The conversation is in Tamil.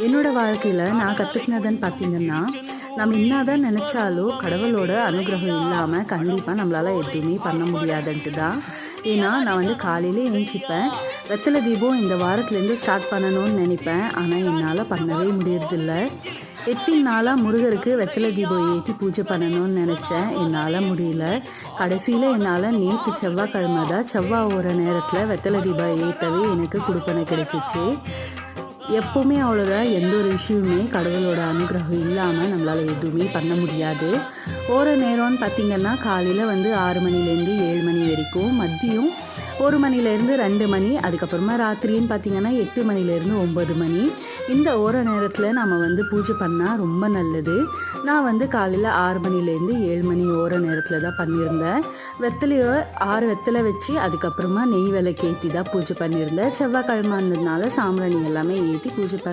என்னோட வாழ்க்கையில நான் கத்துக்கினதுன்னு பார்த்தீங்கன்னா, நம்ம என்னாதான் நெனச்சாலும் கடவுளோட அனுகிரகம் இல்லாம கண்டிப்பா நம்மளால எதுவுமே பண்ண முடியாதுன்ட்டு தான். ஏன்னா, நான் வந்து காலையில எந்திச்சிப்பேன். வெத்தல தீபம் இந்த வாரத்துலேருந்து ஸ்டார்ட் பண்ணணும்னு நெனைப்பேன். ஆனா, என்னால பண்ணவே முடியறதில்ல. எத்தின நாளா முருகருக்கு வெத்தல தீபம் ஏத்தி பூஜை பண்ணணும்னு நெனச்சேன். என்னால முடியல. கடைசியில என்னால நேத்து செவ்வாய்க்கிழமை தான் செவ்வாய் ஓர நேரத்தில வெத்தல தீபம் ஏத்தவே எனக்கு குடுப்பன கிடைச்சிச்சு. எப்பவுமே அவ்வளோதான். எந்த ஒரு விஷயமுமே கடவுளோட அனுகிரகம் இல்லாம நம்மளால எதுவுமே பண்ண முடியாது. போற நேரம்னு பார்த்தீங்கன்னா, காலையில வந்து 6 மணிலேருந்து 7 மணி வரைக்கும், மதியம் 1 மணிலேருந்து 2 மணி, அதுக்கப்புறமா ராத்திரின்னு பார்த்தீங்கன்னா 8 மணிலேருந்து 9 மணி. இந்த ஓர நேரத்தில நம்ம வந்து பூஜை பண்ணா ரொம்ப நல்லது. நான் வந்து காலையில 6 மணிலேருந்து 7 மணி ஓர நேரத்தில தான் பண்ணியிருந்தேன். வெத்தலைய 6 வெத்தல வச்சு, அதுக்கப்புறமா நெய் விளக்கு ஏத்தி தான் பூஜை பண்ணியிருந்தேன். செவ்வாய்க்கிழமைன்றதுனால சாம்பிராணி எல்லாமே ஏத்தி பூஜை